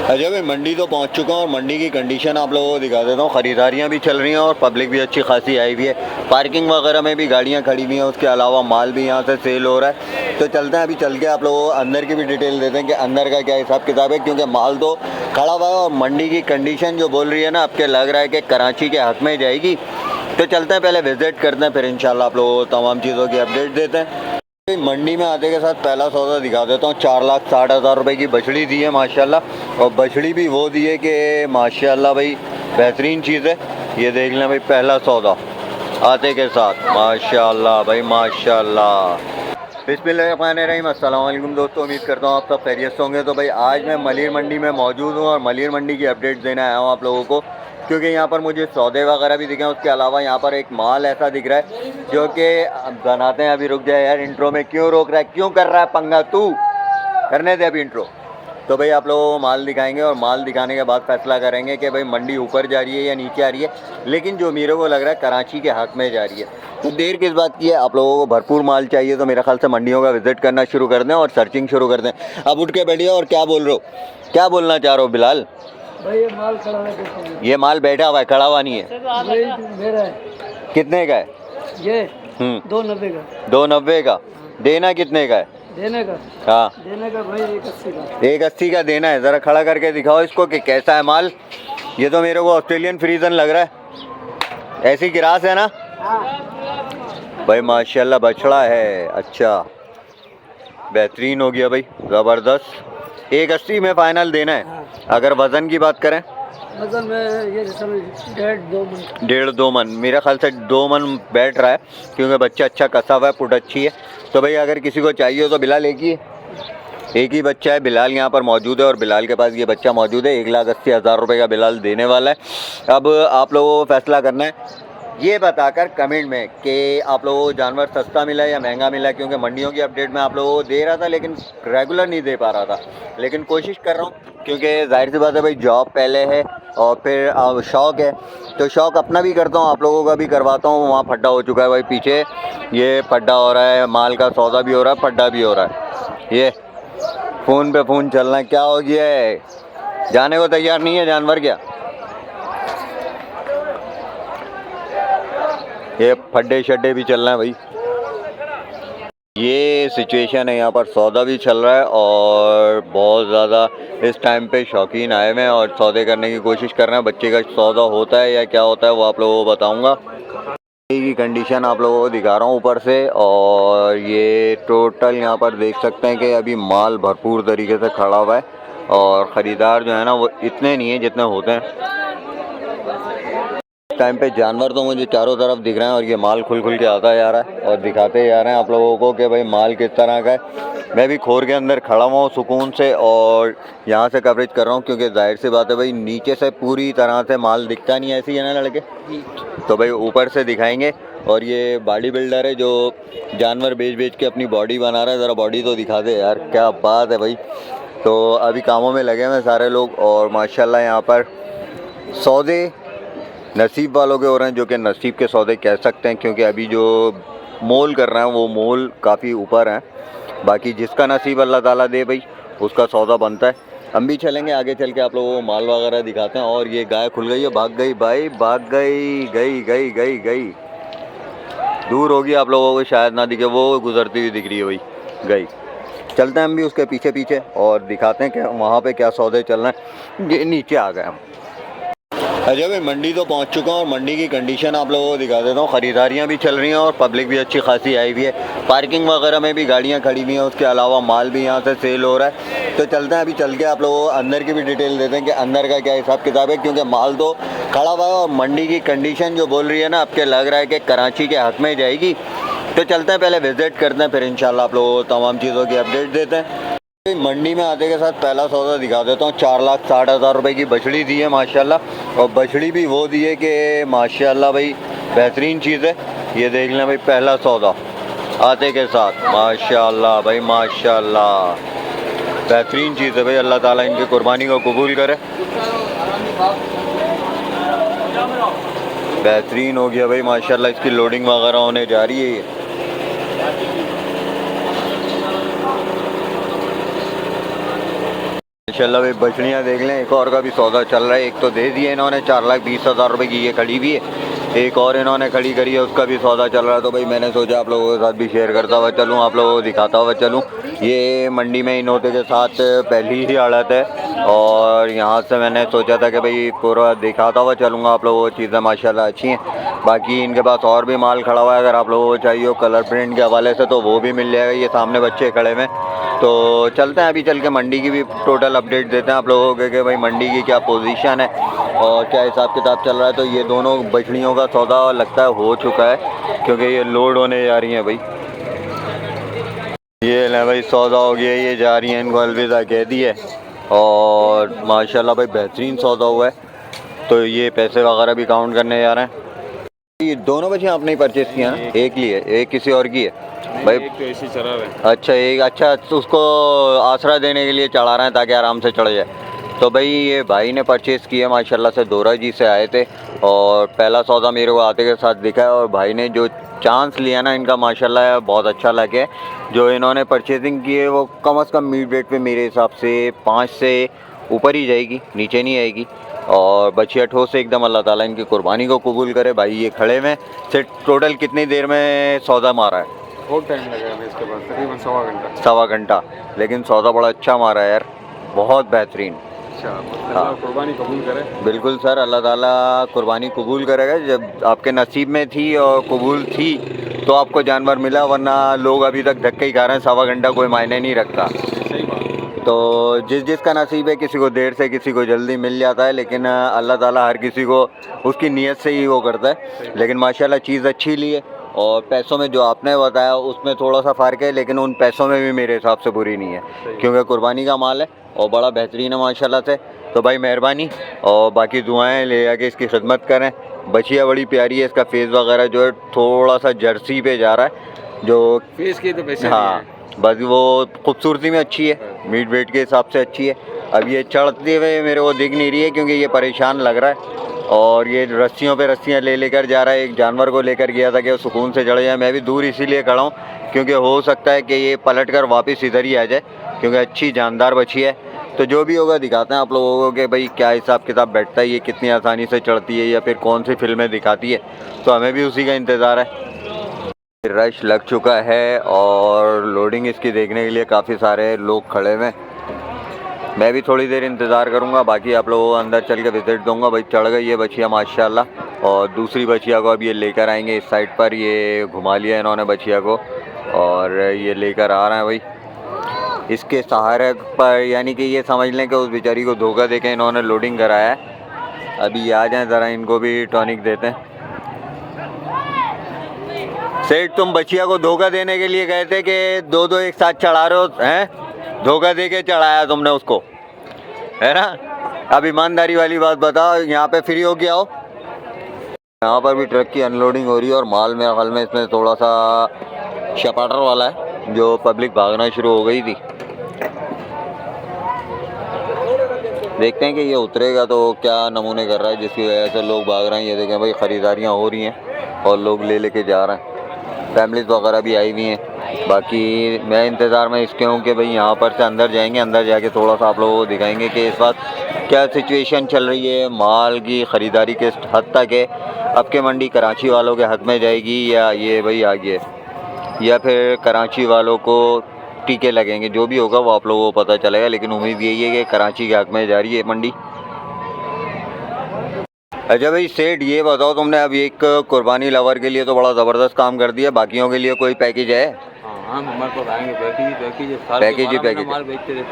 अजय भाई मंडी तो पहुंच चुका हूँ और मंडी की कंडीशन आप लोगों को दिखा देता हूँ। ख़रीदारियाँ भी चल रही हैं और पब्लिक भी अच्छी खासी आई हुई है। पार्किंग वगैरह में भी गाड़ियाँ खड़ी हुई हैं, उसके अलावा माल भी यहाँ से सेल हो रहा है। तो चलते हैं, अभी चल के आप लोगों को अंदर की भी डिटेल देते हैं कि अंदर का क्या हिसाब किताब है, क्योंकि माल तो खड़ा हुआ है और मंडी की कंडीशन जो बोल रही है ना, आपके लग रहा है कि कराची के हक़ में जाएगी। तो चलते हैं, पहले विज़िट करते हैं, फिर इंशाल्लाह आप लोगों को तमाम चीज़ों की अपडेट देते हैं। मंडी में आते के साथ पहला सौदा दिखा देता हूँ। 4,60,000 रुपये की बछड़ी दी है माशाल्लाह, और बछड़ी भी वो दी है कि माशाल्लाह भाई बेहतरीन चीज़ है। ये देख लें भाई, पहला सौदा आते के साथ माशाल्लाह भाई माशाल्लाह। बिस्मिल्लाहिर्रहमानिर्रहीम। अस्सलाम वालेकुम दोस्तों, उम्मीद करता हूँ आप सब खैरियत से होंगे। तो भाई आज मैं मलिर मंडी में मौजूद हूँ और मलिर मंडी की अपडेट देने आया हूँ आप लोगों को, क्योंकि यहाँ पर मुझे सौदे वगैरह भी दिखे हैं। उसके अलावा यहाँ पर एक माल ऐसा दिख रहा है जो कि बनाते हैं। अभी रुक जाए यार, इंट्रो में क्यों रोक रहा है, क्यों कर रहा है पंगा, तू करने दे अभी इंट्रो। तो भाई आप लोगों को माल दिखाएंगे और माल दिखाने के बाद फैसला करेंगे कि भाई मंडी ऊपर जा रही है या नीचे आ रही है। लेकिन जो मेरे को लग रहा है कराची के हक़ में जा रही है। तो देर किस बात की है, आप लोगों को भरपूर माल चाहिए तो मेरे ख्याल से मंडियों का विज़िट करना शुरू कर दें और सर्चिंग शुरू कर दें। अब उठ के बैठिए और क्या बोल रहे हो, क्या बोलना चाह रहे हो बिलाल भाई? ये माल खड़ा है, ये माल बैठा हुआ है, खड़ा हुआ नहीं है। मेरा है। कितने का है ये 290 का। 290 का। देना कितने का है? देने का? हाँ देने का भाई 180 का। 180 का देना है। ज़रा खड़ा करके दिखाओ इसको कि कैसा है माल। ये तो मेरे को ऑस्ट्रेलियन फ्रीजन लग रहा है, ऐसी गिरास है ना भाई? माशाल्लाह बछड़ा है, अच्छा बेहतरीन हो गया भाई, ज़बरदस्त। 180 में फ़ाइनल देना है। अगर वज़न की बात करें, वजन में ये 1.5-2 मन, मेरे ख्याल से 2 मन बैठ रहा है, क्योंकि बच्चा अच्छा कसा हुआ है, पुट अच्छी है। तो भाई अगर किसी को चाहिए हो तो बिलाल एक ही बच्चा है, बिलाल यहाँ पर मौजूद है और बिलाल के पास ये बच्चा मौजूद है। 1,80,000 रुपये का बिलाल देने वाला है। अब आप लोगों को फैसला करना है ये बताकर कमेंट में कि आप लोगों को जानवर सस्ता मिला या महंगा मिला, क्योंकि मंडियों की अपडेट मैं आप लोगों को दे रहा था लेकिन रेगुलर नहीं दे पा रहा था। लेकिन कोशिश कर रहा हूँ, क्योंकि जाहिर सी बात है भाई, जॉब पहले है और फिर शौक़ है, तो शौक़ अपना भी करता हूँ, आप लोगों का भी करवाता हूँ। वहाँ फड्डा हो चुका है भाई, पीछे ये फड्डा हो रहा है, माल का सौदा भी हो रहा है, फड्डा भी हो रहा है। ये फ़ोन पे फ़ोन चलना है, क्या हो गया है? जाने को तैयार नहीं है जानवर क्या? ये फड्डे शड्डे भी चल रहे हैं भाई। ये सिचुएशन है, यहाँ पर सौदा भी चल रहा है और बहुत ज़्यादा इस टाइम पे शौकीन आए हुए हैं और सौदे करने की कोशिश कर रहे हैं। बच्चे का सौदा होता है या क्या होता है वो आप लोगों को बताऊंगा। की कंडीशन आप लोगों को दिखा रहा हूँ ऊपर से, और ये टोटल यहाँ पर देख सकते हैं कि अभी माल भरपूर तरीके से खड़ा हुआ है और ख़रीदार जो है ना वो इतने नहीं है जितने होते हैं। टाइम पे जानवर तो मुझे चारों तरफ दिख रहे हैं और ये माल खुल के आता जा रहा है और दिखाते जा रहे हैं आप लोगों को कि भाई माल किस तरह का है। मैं भी खोर के अंदर खड़ा हुआ हूँ सुकून से और यहाँ से कवरेज कर रहा हूँ, क्योंकि जाहिर सी बात है भाई, नीचे से पूरी तरह से माल दिखता नहीं, ऐसी है ना लड़के? तो भाई ऊपर से दिखाएंगे। और ये बॉडी बिल्डर है जो जानवर बेच के अपनी बॉडी बना रहा है। ज़रा बॉडी तो दिखा दे यार, क्या बात है भाई। तो अभी कामों में लगे हुए सारे लोग और माशाल्लाह यहाँ पर सौदे नसीब वालों के हो रहे हैं, जो कि नसीब के सौदे कह सकते हैं, क्योंकि अभी जो मोल कर रहे हैं वो मोल काफ़ी ऊपर हैं। बाकी जिसका नसीब अल्लाह ताला दे भाई, उसका सौदा बनता है। हम भी चलेंगे आगे, चल के आप लोगों को माल वगैरह दिखाते हैं। और ये गाय खुल गई है, भाग गई भाई, भाग गई, दूर होगी, आप लोगों को शायद ना दिखे, वो गुजरती हुई दिख रही है भाई, गई। चलते हैं हम भी उसके पीछे पीछे और दिखाते हैं कि वहाँ पे क्या सौदे चल रहे हैं। ये नीचे आ गए हम। अजय भाई मंडी तो पहुंच चुका हूँ और मंडी की कंडीशन आप लोगों को दिखा देता हूँ। ख़रीदारियाँ भी चल रही हैं और पब्लिक भी अच्छी खासी आई हुई है। पार्किंग वगैरह में भी गाड़ियाँ खड़ी हुई हैं, उसके अलावा माल भी यहाँ से सेल हो रहा है। तो चलते हैं, अभी चल के आप लोगों को अंदर की भी डिटेल देते हैं कि अंदर का क्या हिसाब किताब है, क्योंकि माल तो खड़ा हुआ है और मंडी की कंडीशन जो बोल रही है ना, आपके लग रहा है कि कराची के हक़ में जाएगी। तो चलते हैं, पहले विज़िट करते हैं, फिर इंशाल्लाह आप लोगों को तमाम चीज़ों की अपडेट देते हैं। मंडी में आते के साथ पहला सौदा दिखा देता हूँ। 4,60,000 रुपये की बछड़ी दी है माशाल्लाह, और बछड़ी भी वो दी है कि माशाल्लाह भाई बेहतरीन चीज़ है। ये देख लें भाई, पहला सौदा आते के साथ माशाल्लाह भाई माशाल्लाह बेहतरीन चीज़ है भाई। अल्लाह ताला इनकी कुर्बानी को कबूल करे। बेहतरीन हो गया भाई माशाल्लाह। इसकी लोडिंग वगैरह होने जा रही है। ये माशाल्लाह भाई बछड़ियाँ देख लें, एक और का भी सौदा चल रहा है। एक तो दे दिए इन्होंने 4,20,000 रुपये की, ये खड़ी भी है। एक और इन्होंने खड़ी करी है, उसका भी सौदा चल रहा है। तो भाई मैंने सोचा आप लोगों के साथ भी शेयर करता हुआ चलूँ, आप लोगों को दिखाता हुआ चलूँ। ये मंडी में इन होते के साथ पहली ही आड़त है और यहाँ से मैंने सोचा था कि भाई पूरा दिखाता हुआ चलूँगा आप लोगों को। चीज़ें माशाल्लाह अच्छी हैं। बाकी इनके पास और भी माल खड़ा हुआ है, अगर आप लोगों को चाहिए हो कलर प्रिंट के हवाले से तो वो भी मिल जाएगा। ये सामने बच्चे खड़े हुए हैं। तो चलते हैं, अभी चल के मंडी की भी टोटल अपडेट देते हैं आप लोगों को कि भाई मंडी की क्या पोजीशन है और क्या हिसाब किताब चल रहा है। तो ये दोनों बछड़ियों का सौदा लगता है हो चुका है, क्योंकि ये लोड होने जा रही हैं भाई। ये ना भाई सौदा हो गया, ये जा रही हैं, इनको अलविदा कह दी है। और माशाल्लाह भाई बेहतरीन सौदा हुआ है। तो ये पैसे वगैरह भी काउंट करने जा रहे हैं। ये दोनों बच्चियाँ आपने ही परचेस किया ना? एक ली है, एक किसी और की है भाई? एक तो ऐसी चढ़ा रहे हैं। अच्छा, एक अच्छा तो उसको आसरा देने के लिए चढ़ा रहे हैं ताकि आराम से चढ़ जाए। तो भाई ये भाई ने परचेज़ किया माशाल्लाह से, दोरा जी से आए थे और पहला सौदा मेरे को आते के साथ दिखा है। और भाई ने जो चांस लिया ना इनका माशाल्लाह बहुत अच्छा लगे। जो इन्होंने परचेजिंग की है वो कम से कम मिड वेट पे मेरे हिसाब से 5 से ऊपर ही जाएगी, नीचे नहीं आएगी। और बचिया ठोस से एकदम, अल्लाह ताला इनकी कुर्बानी को कबूल करे। भाई ये खड़े में से टोटल कितनी देर में सौदा मारा है? बहुत टाइम लगा हमें इसके पास, तकरीबन 1.25 घंटा। 1.25 घंटा, लेकिन सौदा बड़ा अच्छा मारा है यार, बहुत बेहतरीन। अच्छा, हाँ। कुर्बानी कबूल करे। बिल्कुल सर, अल्लाह ताला कुर्बानी कबूल करेगा। जब आपके नसीब में थी और कबूल थी तो आपको जानवर मिला, वरना लोग अभी तक धक्के ही खा रहे हैं। 1.25 घंटा कोई मायने नहीं रखता। सही बात। तो जिसका नसीब है, किसी को देर से किसी को जल्दी मिल जाता है, लेकिन अल्लाह ताला हर किसी को उसकी नीयत से ही वो करता है। लेकिन माशाल्लाह चीज़ अच्छी ली है। और पैसों में जो आपने बताया उसमें थोड़ा सा फ़र्क है, लेकिन उन पैसों में भी मेरे हिसाब से बुरी नहीं है, क्योंकि कुर्बानी का माल है और बड़ा बेहतरीन है माशाल्लाह से। तो भाई मेहरबानी, और बाकी दुआएं ले आके इसकी खिदमत करें। बचिया बड़ी प्यारी है, इसका फेस वगैरह जो है थोड़ा सा जर्सी पे जा रहा है, जो फीस की तो पैसे हाँ बस वो खूबसूरती में अच्छी है, मिड वेट के हिसाब से अच्छी है। अब ये चढ़ते हुए मेरे को दिख नहीं रही है क्योंकि ये परेशान लग रहा है और ये रस्सियों पे रस्सियाँ लेकर जा रहा है। एक जानवर को लेकर गया था कि वो सुकून से चढ़ जाए। मैं भी दूर इसीलिए खड़ा हूँ क्योंकि हो सकता है कि ये पलट कर वापस इधर ही आ जाए, क्योंकि अच्छी जानदार बची है। तो जो भी होगा दिखाते हैं आप लोगों को कि भाई क्या हिसाब किताब बैठता है, ये कितनी आसानी से चढ़ती है या फिर कौन सी फिल्में दिखाती है। तो हमें भी उसी का इंतज़ार है। रश लग चुका है और लोडिंग इसकी देखने के लिए काफ़ी सारे लोग खड़े हुए। मैं भी थोड़ी देर इंतज़ार करूंगा, बाकी आप लोगों को अंदर चल के विज़िट दूंगा। भाई चढ़ गई ये बछिया माशाल्लाह, और दूसरी बछिया को अब ये लेकर आएंगे इस साइड पर। ये घुमा लिया इन्होंने बछिया को और ये लेकर आ रहे हैं भाई इसके सहारे पर, यानी कि ये समझ लें कि उस बेचारी को धोखा देके इन्होंने लोडिंग कराया है। अभी आ जाएँ ज़रा, इनको भी टॉनिक देते हैं। सेठ, तुम बचिया को धोखा देने के लिए गए थे कि दो एक साथ चढ़ा रहे हो हैं? धोखा दे के चढ़ाया तुमने उसको, है ना? अब ईमानदारी वाली बात बताओ, यहाँ पे फ्री हो गया हो। यहाँ पर भी ट्रक की अनलोडिंग हो रही है और माल मेरे ख्याल में इसमें थोड़ा सा शपाटर वाला है, जो पब्लिक भागना शुरू हो गई थी। देखते हैं कि ये उतरेगा तो क्या नमूने कर रहा है जिसकी वजह से लोग भाग रहे हैं। ये देखें भाई ख़रीदारियाँ हो रही हैं और लोग ले लेके जा रहे हैं। फैमिलीज़ वगैरह भी आई हुई हैं। बाकी मैं इंतज़ार में इसके हूँ कि भाई यहाँ पर से अंदर जाएंगे, अंदर जाके थोड़ा सा आप लोगों को दिखाएंगे कि इस वक्त क्या सिचुएशन चल रही है, माल की ख़रीदारी किस हद तक है। अब के मंडी कराची वालों के हक़ में जाएगी या ये भाई आगे, या फिर कराची वालों को टीके लगेंगे। जो भी होगा वो आप लोगों को पता चलेगा, लेकिन उम्मीद यही है कि कराची के हक़ में जा रही है मंडी। अच्छा भाई सेठ, ये बताओ तुमने अब एक कुर्बानी लवर के लिए तो बड़ा ज़बरदस्त काम कर दिया, बाकियों के लिए कोई पैकेज है? हाँ, हमारे पास आएंगे पैकेज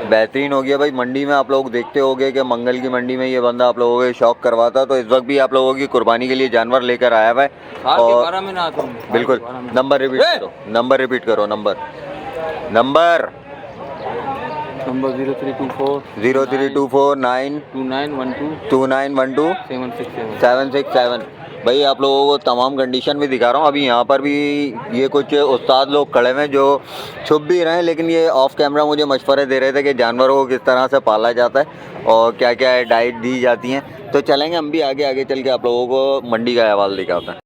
बेहतरीन हो गया भाई। मंडी में आप लोग देखते होंगे कि मंगल की मंडी में ये बंदा आप लोगों के शौक करवाता, तो इस वक्त भी आप लोगों की कुर्बानी के लिए जानवर लेकर आया हुआ है। और बिल्कुल नंबर रिपीट करो, नंबर रिपीट करो, नंबर 0324 2912 767। भाई आप लोगों को तमाम कंडीशन भी दिखा रहा हूँ। अभी यहाँ पर भी ये कुछ उस्ताद लोग खड़े हैं जो छुप भी रहे हैं, लेकिन ये ऑफ कैमरा मुझे मशवरे दे रहे थे कि जानवरों को किस तरह से पाला जाता है और क्या क्या डाइट दी जाती हैं। तो चलेंगे हम भी आगे चल के आप लोगों को मंडी का अहवाल दिखाते हैं।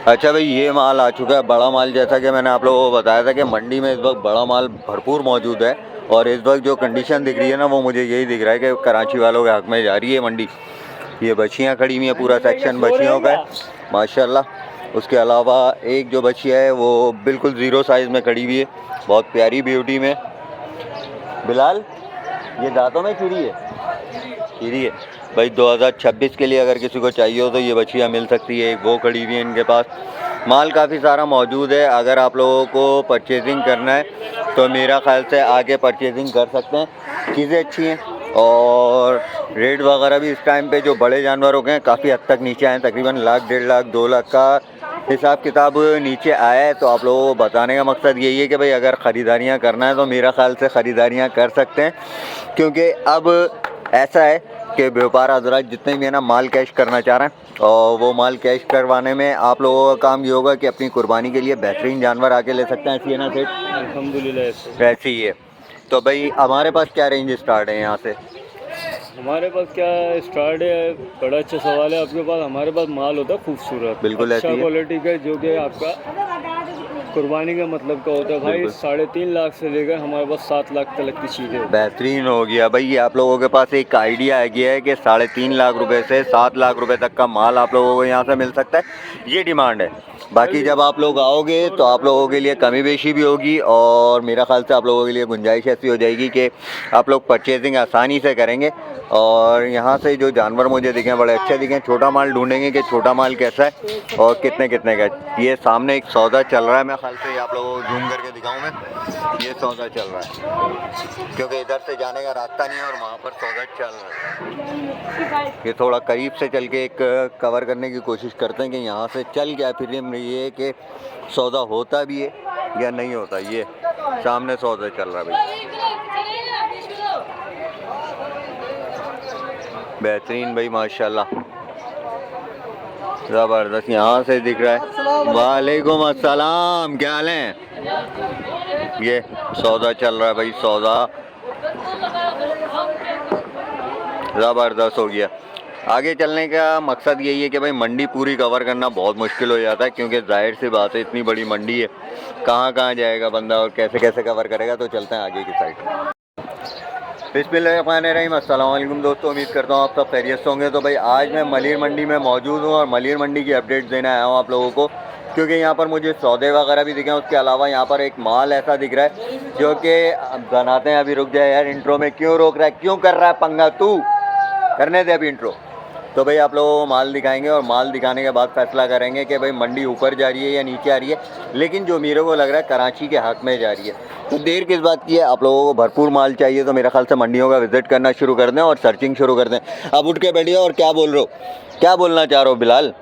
अच्छा भाई, ये माल आ चुका है, बड़ा माल। जैसा कि मैंने आप लोगों को बताया था कि मंडी में इस वक्त बड़ा माल भरपूर मौजूद है और इस वक्त जो कंडीशन दिख रही है ना वो मुझे यही दिख रहा है कि कराची वालों के हक में जा रही है मंडी। ये बछियाँ खड़ी हुई हैं, पूरा सेक्शन बछियों का है माशाल्लाह। उसके अलावा एक जो बछिया है वो बिल्कुल ज़ीरो साइज़ में खड़ी हुई है, बहुत प्यारी ब्यूटी में। बिलाल ये दांतों में खीरी है? खीरी है भाई। 2026 के लिए अगर किसी को चाहिए हो तो ये बछिया मिल सकती है। एक वो खड़ी हुई है इनके पास। माल काफ़ी सारा मौजूद है। अगर आप लोगों को परचेजिंग करना है तो मेरा ख़्याल से आगे परचेजिंग कर सकते हैं। चीज़ें अच्छी हैं और रेट वगैरह भी इस टाइम पे जो बड़े जानवरों के हैं काफ़ी हद तक नीचे आए हैं। तकरीबन लाख, 1.5 लाख, 2 लाख का हिसाब किताब नीचे आया है। तो आप लोगों को बताने का मकसद यही है कि भाई अगर ख़रीदारियाँ करना है तो मेरा ख़्याल से ख़रीदारियाँ कर सकते हैं, क्योंकि अब ऐसा है कि व्यापार हजरात जितने भी है ना माल कैश करना चाह रहे हैं और वो माल कैश करवाने में आप लोगों का काम ये होगा कि अपनी कुर्बानी के लिए बेहतरीन जानवर आके ले सकते हैं। ऐसी है ना सेठ? अल्हम्दुलिल्लाह ऐसी ही है। तो भाई हमारे पास क्या रेंज स्टार्ट है यहाँ से? हमारे पास क्या स्टार्ट है, बड़ा अच्छा सवाल है आपके पास। हमारे पास माल होता है खूबसूरत, बिल्कुल अच्छा ऐसी है। क्वालिटी का, जो कि आपका कुर्बानी का मतलब का होता है भाई। बिल्कुल। 3.5 लाख से लेकर हमारे पास 7 लाख तक की चीज़ें होती बेहतरीन हो गया भाई। ये आप लोगों के पास एक आइडिया आ गया है कि 3.5 लाख रुपए से 7 लाख रुपए तक का माल आप लोगों को यहाँ से मिल सकता है। ये डिमांड है। बाकी जब आप लोग आओगे तो आप लोगों के लिए कमी बेशी भी होगी और मेरा ख्याल से आप लोगों के लिए गुंजाइश ऐसी हो जाएगी कि आप लोग परचेजिंग आसानी से करेंगे। और यहाँ से जो जानवर मुझे दिखे बड़े अच्छे दिखे। छोटा माल ढूंढेंगे कि छोटा माल कैसा है और कितने कितने का। ये सामने एक सौदा चल रहा है, मैं ख्याल से आप लोगों को जूम करके दिखाऊं मैं। ये सौदा चल रहा है क्योंकि इधर से जाने का रास्ता नहीं है और वहाँ पर सौदा चल रहा है। ये थोड़ा करीब से चल के एक कवर करने की कोशिश करते हैं कि यहाँ से चल गया फिर ये कि सौदा होता भी है या नहीं होता। ये सामने सौदा चल रहा है भाई, बेहतरीन भाई माशाल्लाह, ज़बरदस्त। यहाँ से दिख रहा है। वालेकुम अस्सलाम, क्या हाल है? ये सौदा चल रहा है भाई, सौदा ज़बरदस्त हो गया। आगे चलने का मकसद यही है कि भाई मंडी पूरी कवर करना बहुत मुश्किल हो जाता है, क्योंकि जाहिर सी बात है इतनी बड़ी मंडी है, कहाँ कहाँ जाएगा बंदा और कैसे कैसे कवर करेगा। तो चलते हैं आगे की साइड। बिस्मिल्लाहिर्रहमानिर्रहीम, अस्सलाम वालेकुम दोस्तों, उम्मीद करता हूँ आप सब खैरियत से होंगे। तो भाई आज मैं मलिर मंडी में मौजूद हूँ और मलिर मंडी की अपडेट देने आया हूँ आप लोगों को, क्योंकि यहाँ पर मुझे सौदे वगैरह भी दिखे। उसके अलावा यहाँ पर एक माल ऐसा दिख रहा है जो कि बनाते हैं। अभी रुक जाए यार, इंट्रो में क्यों रोक रहा है, क्यों कर रहा है पंगा तू? करने दे अभी इंट्रो। तो भाई आप लोगों को माल दिखाएंगे और माल दिखाने के बाद फैसला करेंगे कि भाई मंडी ऊपर जा रही है या नीचे आ रही है। लेकिन जो मेरे को लग रहा है कराची के हक में जा रही है। तो देर किस बात की है, आप लोगों को भरपूर माल चाहिए तो मेरा ख्याल से मंडियों का विजिट करना शुरू कर दें और सर्चिंग शुरू कर दें। अब उठ के बैठिए और क्या बोल रहे हो, क्या बोलना चाह रहे हो बिलाल?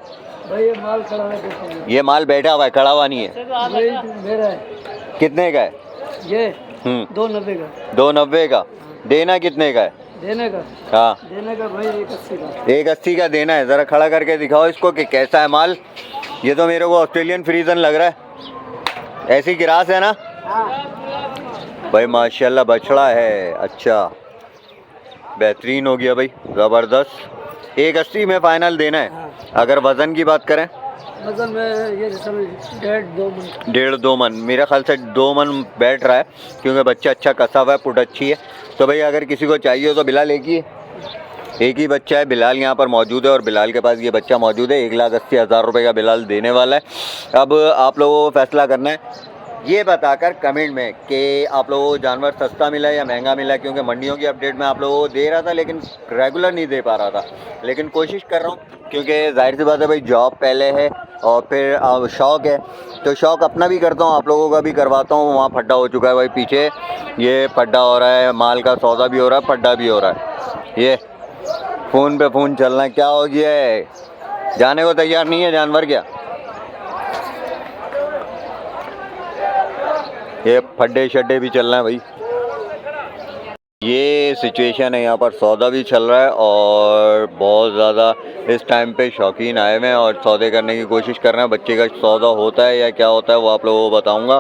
भाई ये माल खड़ा है, ये माल बैठा हुआ है, खड़ा हुआ नहीं है। भाई मेरा है। कितने का है ये 290 290 का। 290 का। देना कितने का है? देने का? हाँ देने का भाई 180 का। 180 का देना है। ज़रा खड़ा करके दिखाओ इसको कि कैसा है माल। ये तो मेरे को ऑस्ट्रेलियन फ्रीजन लग रहा है। ऐसी गिरास है ना भाई? माशाल्लाह बछड़ा है। अच्छा बेहतरीन हो गया भाई, ज़बरदस्त। 180 में फ़ाइनल देना है। अगर वज़न की बात करें, वजन में ये 1.5-2 मन। 1.5-2 मन मेरा ख्याल से 2 मन बैठ रहा है, क्योंकि बच्चा अच्छा कसा हुआ है, पुट अच्छी है। तो भाई अगर किसी को चाहिए हो तो बिलाल एक ही बच्चा है। बिलाल यहाँ पर मौजूद है और बिलाल के पास ये बच्चा मौजूद है। 1,80,000 रुपये का बिलाल देने वाला है। अब आप लोगों को फैसला करना है ये बताकर कमेंट में कि आप लोगों को जानवर सस्ता मिला या महंगा मिला, क्योंकि मंडियों की अपडेट मैं आप लोगों को दे रहा था लेकिन रेगुलर नहीं दे पा रहा था। लेकिन कोशिश कर रहा हूँ, क्योंकि जाहिर सी बात है भाई जॉब पहले है और फिर शौक़ है, तो शौक़ अपना भी करता हूँ, आप लोगों का भी करवाता हूँ। वहाँ फड्डा हो चुका है भाई, पीछे ये फड्डा हो रहा है, माल का सौदा भी हो रहा है, फड्डा भी हो रहा है। ये फ़ोन पे फ़ोन चलना है, क्या हो गया है? जाने को तैयार नहीं है जानवर क्या? ये फड्डे शड्डे भी चल रहे हैं भाई। ये सिचुएशन है, यहाँ पर सौदा भी चल रहा है और बहुत ज़्यादा इस टाइम पे शौकीन आए हुए हैं और सौदे करने की कोशिश कर रहे हैं। बच्चे का सौदा होता है या क्या होता है वो आप लोगों को बताऊंगा।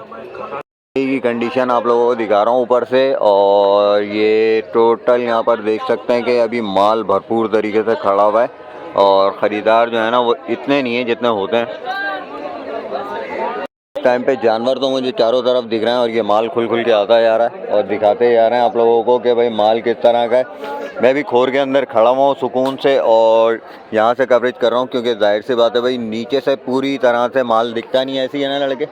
की कंडीशन आप लोगों को दिखा रहा हूँ ऊपर से, और ये टोटल यहाँ पर देख सकते हैं कि अभी माल भरपूर तरीके से खड़ा हुआ है और ख़रीदार जो है ना वो इतने नहीं है जितने होते हैं। टाइम पे जानवर तो मुझे चारों तरफ दिख रहे हैं और ये माल खुल खुल के आता जा रहा है और दिखाते जा रहे हैं आप लोगों को कि भाई माल किस तरह का है। मैं भी खोर के अंदर खड़ा हुआ हूँ सुकून से और यहाँ से कवरेज कर रहा हूँ क्योंकि जाहिर सी बात है भाई नीचे से पूरी तरह से माल दिखता नहीं, ऐसी है ना लड़के,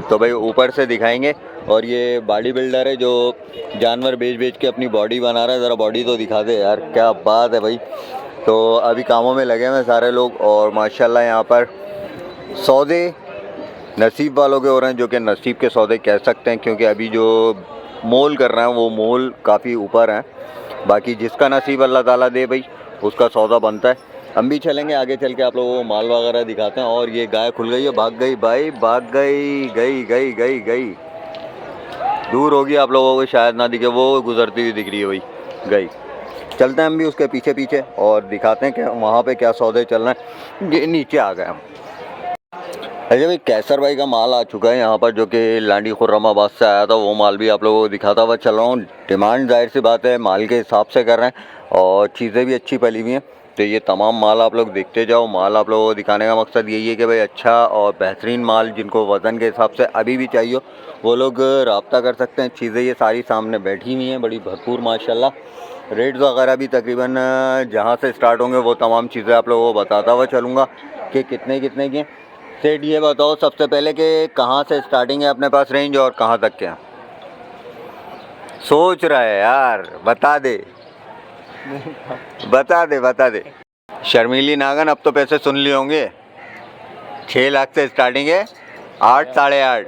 तो भाई ऊपर से दिखाएंगे। और ये बॉडी बिल्डर है जो जानवर बेच बेच के अपनी बॉडी बना रहा है, ज़रा बॉडी तो दिखा दे यार, क्या बात है भाई। तो अभी कामों में लगे हुए सारे लोग और माशाल्लाह यहाँ पर सौदे नसीब वालों के हो रहे हैं, जो कि नसीब के सौदे कह सकते हैं क्योंकि अभी जो मोल कर रहे हैं वो मोल काफ़ी ऊपर हैं। बाकी जिसका नसीब अल्लाह ताला दे भाई उसका सौदा बनता है। हम भी चलेंगे आगे, चल के आप लोगों को माल वगैरह दिखाते हैं। और ये गाय खुल गई है, भाग गई भाई, भाग गई, गई गई गई गई, दूर होगी आप लोगों को शायद ना दिखे, वो गुजरती हुई दिख रही है भाई, गई। चलते हैं हम भी उसके पीछे पीछे और दिखाते हैं कि वहाँ पे क्या सौदे चल रहे हैं। ये नीचे आ गए हम। अच्छा भाई, कैसर भाई का माल आ चुका है यहाँ पर, जो कि लांडी खुर्रमाबाद से आया था, वो माल भी आप लोगों को दिखाता हुआ चल रहा हूँ। डिमांड जाहिर सी बात है माल के हिसाब से कर रहे हैं और चीज़ें भी अच्छी पली हुई हैं, तो ये तमाम माल आप लोग देखते जाओ। माल आप लोगों को दिखाने का मकसद यही है कि भाई अच्छा और बेहतरीन माल जिनको वज़न के हिसाब से अभी भी चाहिए वो लोग रब्ता कर सकते हैं। चीज़ें ये सारी सामने बैठी हुई हैं, बड़ी भरपूर माशाल्लाह। रेट्स वगैरह भी तकरीबन जहाँ से स्टार्ट होंगे वो तमाम चीज़ें आप लोगों को बताता हुआ चलूँगा कि कितने कितने की। सेठ ये बताओ सबसे पहले कि कहाँ से स्टार्टिंग है अपने पास रेंज और कहाँ तक के हैं? सोच रहा है यार, बता दे बता दे बता दे। शर्मीली नागन, अब तो पैसे सुन लिए होंगे। 6 लाख से स्टार्टिंग है, 8 साढ़े 8।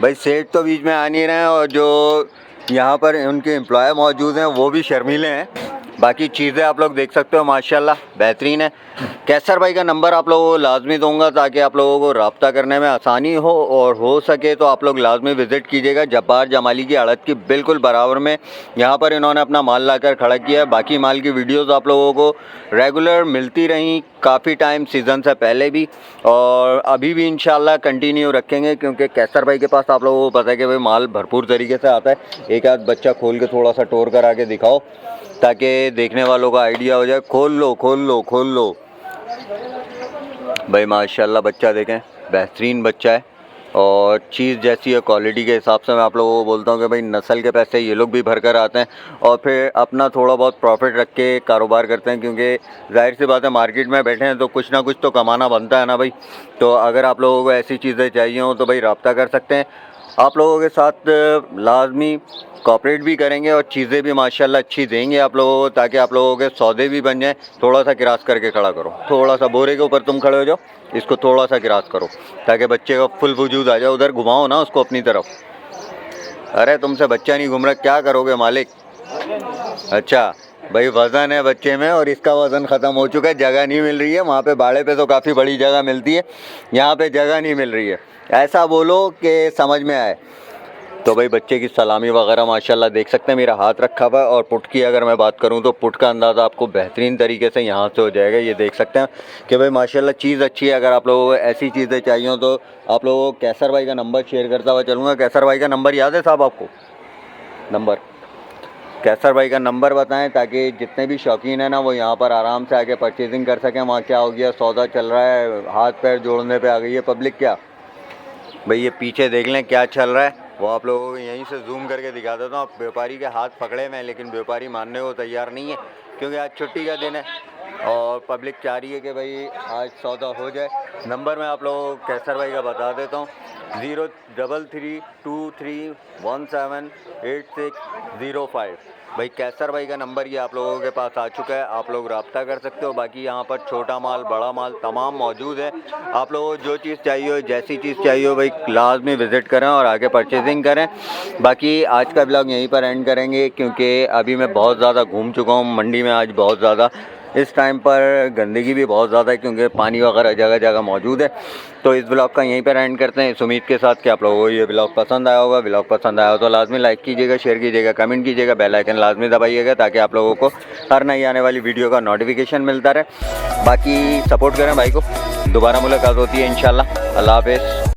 भाई सेठ तो बीच में आ नहीं रहे हैं और जो यहाँ पर उनके एम्प्लॉय मौजूद हैं वो भी शर्मीले हैं। बाकी चीज़ें आप लोग देख सकते हो माशाल्लाह बेहतरीन है। कैसर भाई का नंबर आप लोगों को लाजमी दूंगा ताकि आप लोगों को रब्ता करने में आसानी हो, और हो सके तो आप लोग लाजमी विज़िट कीजिएगा। जब्बार जमाली की आड़त की बिल्कुल बराबर में यहाँ पर इन्होंने अपना माल लाकर खड़ा किया है। बाकी माल की वीडियोस आप लोगों को रेगुलर मिलती रहीं काफ़ी टाइम, सीज़न से पहले भी और अभी भी इंशाल्लाह कंटिन्यू रखेंगे क्योंकि कैसर भाई के पास आप लोगों को पता है कि भाई माल भरपूर तरीके से आता है। एक आध बच्चा खोल के थोड़ा सा टोर करा के दिखाओ ताकि देखने वालों का आइडिया हो जाए। खोल लो खोल लो खोल लो भाई, माशाल्लाह बच्चा देखें, बेहतरीन बच्चा है और चीज़ जैसी है क्वालिटी के हिसाब से मैं आप लोगों को बोलता हूँ कि भाई नस्ल के पैसे ये लोग भी भर कर आते हैं और फिर अपना थोड़ा बहुत प्रॉफिट रख के कारोबार करते हैं क्योंकि जाहिर सी बात है मार्केट में बैठे हैं तो कुछ ना कुछ तो कमाना बनता है ना भाई। तो अगर आप लोगों को ऐसी चीज़ें चाहिए हो तो भाई रब्ता कर सकते हैं। आप लोगों के साथ लाजमी कॉपरेट भी करेंगे और चीज़ें भी माशाल्लाह अच्छी देंगे आप लोगों को ताकि आप लोगों के सौदे भी बन जाएं। थोड़ा सा क्रॉस करके खड़ा करो, थोड़ा सा बोरे के ऊपर तुम खड़े हो जाओ, इसको थोड़ा सा क्रॉस करो ताकि बच्चे का फुल वजूद आ जाए। उधर घुमाओ ना उसको अपनी तरफ। अरे तुमसे बच्चा नहीं घूम रहा, क्या करोगे मालिक? अच्छा भाई, वज़न है बच्चे में और इसका वज़न ख़त्म हो चुका है, जगह नहीं मिल रही है। वहाँ पे बाड़े पे तो काफ़ी बड़ी जगह मिलती है, यहाँ पे जगह नहीं मिल रही है, ऐसा बोलो कि समझ में आए। तो भाई बच्चे की सलामी वगैरह माशाल्लाह देख सकते हैं, मेरा हाथ रखा हुआ है। और पुट की अगर मैं बात करूं तो पुट का अंदाज़ा आपको बेहतरीन तरीके से यहाँ से हो जाएगा। ये देख सकते हैं कि भाई माशाल्लाह चीज़ अच्छी है। अगर आप लोगों को ऐसी चीज़ें चाहिए तो आप लोगों को कैसर भाई का नंबर शेयर करता हुआ चलूँगा। कैसर भाई का नंबर याद है साहब आपको? नंबर कैसर भाई का नंबर बताएं ताकि जितने भी शौकीन हैं ना वो यहाँ पर आराम से आके परचेजिंग कर सकें। वहाँ क्या हो गया, सौदा चल रहा है, हाथ पैर जोड़ने पे आ गई है पब्लिक। क्या भाई ये पीछे देख लें क्या चल रहा है, वो आप लोगों को यहीं से जूम करके दिखा देता हूँ। व्यापारी के हाथ पकड़े में, लेकिन व्यापारी मानने को तैयार नहीं है क्योंकि आज छुट्टी का दिन है और पब्लिक चाह रही है कि भाई आज सौदा हो जाए। नंबर मैं आप लोगों को कैसर भाई का बता देता हूँ, 0332317860 भाई कैसर भाई का नंबर ये आप लोगों के पास आ चुका है। आप लोग रब्ता कर सकते हो। बाकी यहाँ पर छोटा माल बड़ा माल तमाम मौजूद है। आप लोगों को जो चीज़ चाहिए हो, जैसी चीज़ चाहिए हो भाई लाजमी विज़िट करें और आके परचेजिंग करें। बाकी आज का ब्लॉग यहीं पर एंड करेंगे क्योंकि अभी मैं बहुत ज़्यादा घूम चुका हूँ मंडी में। आज बहुत ज़्यादा इस टाइम पर गंदगी भी बहुत ज़्यादा है क्योंकि पानी वगैरह जगह जगह मौजूद है। तो इस ब्लॉग का यहीं पर एंड करते हैं इस उम्मीद के साथ कि आप लोगों को ये ब्लॉग पसंद आया होगा। ब्लॉग पसंद आया हो तो लाजमी लाइक कीजिएगा, शेयर कीजिएगा, कमेंट कीजिएगा, बेल आइकन लाजमी दबाइएगा ताकि आप लोगों को हर नई आने वाली वीडियो का नोटिफिकेशन मिलता रहे। बाकी सपोर्ट करें भाई को। दोबारा मुलाकात होती है इंशाल्लाह। अल्लाह हाफ़िज़।